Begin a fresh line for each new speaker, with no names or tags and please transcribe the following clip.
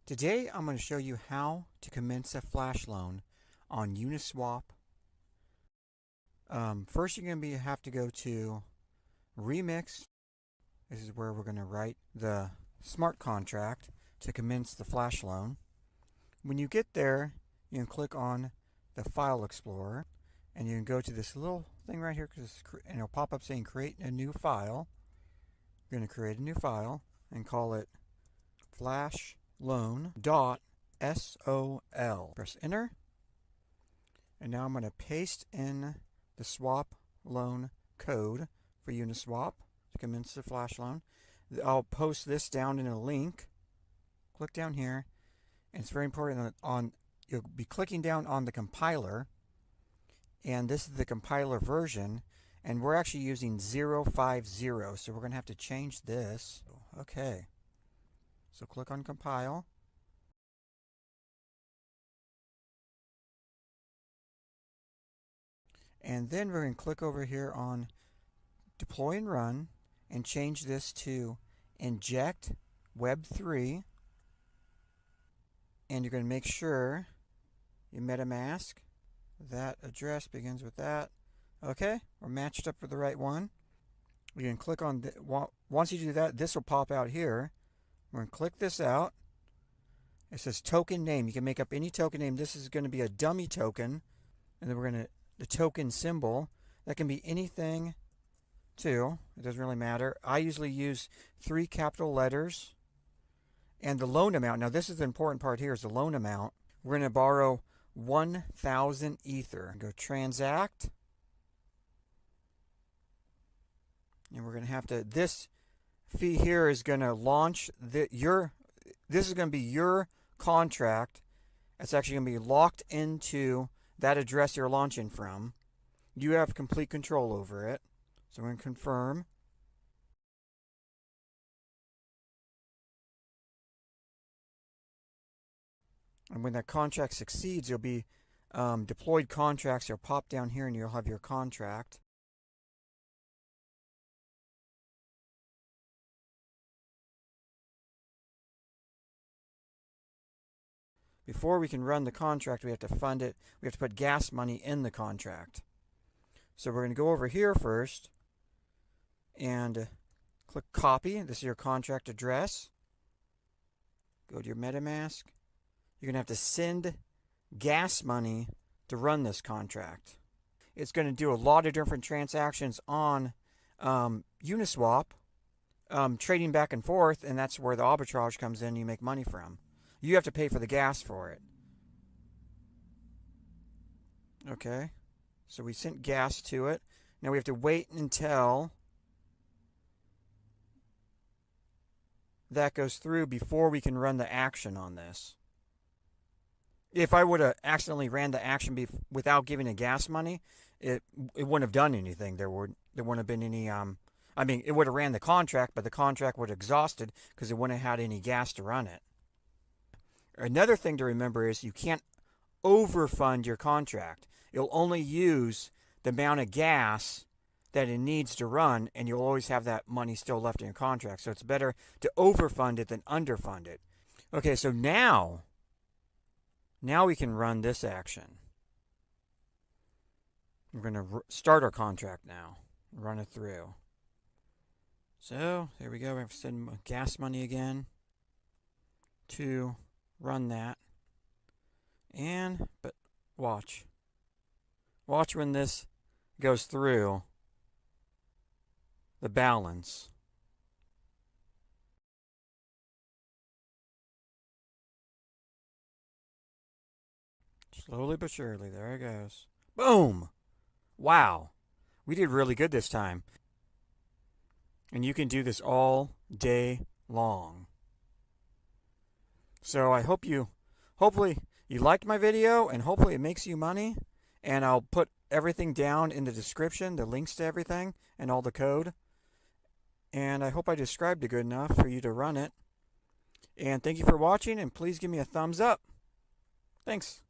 Today I'm going to show you how to commence a flash loan on Uniswap. First you're going to have to go to Remix. This is where we're going to write the smart contract to commence the flash loan. When you get there, you can click on the File Explorer and you can go to this little thing right here and it'll pop up saying create a new file. You're going to create a new file and call it flashloan.sol. Press enter. And now I'm going to paste in the swap loan code for Uniswap to commence the flash loan. I'll post this down in a link. Click down here. And it's very important you'll be clicking down on the compiler. And this is the compiler version. And we're actually using 050. So we're going to have to change this. Okay. So click on compile. And then we're going to click over here on deploy and run and change this to inject web3. And you're going to make sure you Metamask. That address begins with that. Okay, we're matched up with the right one. We can click on once you do that, this will pop out here. We're going to click this out. It says token name. You can make up any token name. This is going to be a dummy token. And then we're going to, the token symbol, that can be anything too. It doesn't really matter. I usually use 3 capital letters. And the loan amount, now this is the important part here, is the loan amount. We're going to borrow 1,000 Ether. Go transact. And we're going to have to, this fee here is going to launch this is going to be your contract. It's actually going to be locked into that address you're launching from. You have complete control over it. So we're going to confirm. And when that contract succeeds, you'll be deployed contracts. You'll pop down here and you'll have your contract. Before we can run the contract, we have to fund it. We have to put gas money in the contract. So we're going to go over here first and click copy. This is your contract address. Go to your Metamask. You're going to have to send gas money to run this contract. It's going to do a lot of different transactions on Uniswap, trading back and forth, and that's where the arbitrage comes in and you make money from. You have to pay for the gas for it. Okay, so we sent gas to it. Now we have to wait until that goes through before we can run the action on this. If I would have accidentally ran the action without giving a gas money, it wouldn't have done anything. There wouldn't have been any, I mean, it would have ran the contract, but the contract would have exhausted because it wouldn't have had any gas to run it. Another thing to remember is you can't overfund your contract. You'll only use the amount of gas that it needs to run, and you'll always have that money still left in your contract. So it's better to overfund it than underfund it. Okay, so now we can run this action. We're going to start our contract now. Run it through. So there we go. We have to send gas money again to run that. But watch when this goes through the balance. Slowly but surely, there it goes. Boom! Wow. We did really good this time. And you can do this all day long. So I hopefully you liked my video, and hopefully it makes you money. And I'll put everything down in the description, the links to everything, and all the code. And I hope I described it good enough for you to run it. And thank you for watching, and please give me a thumbs up. Thanks.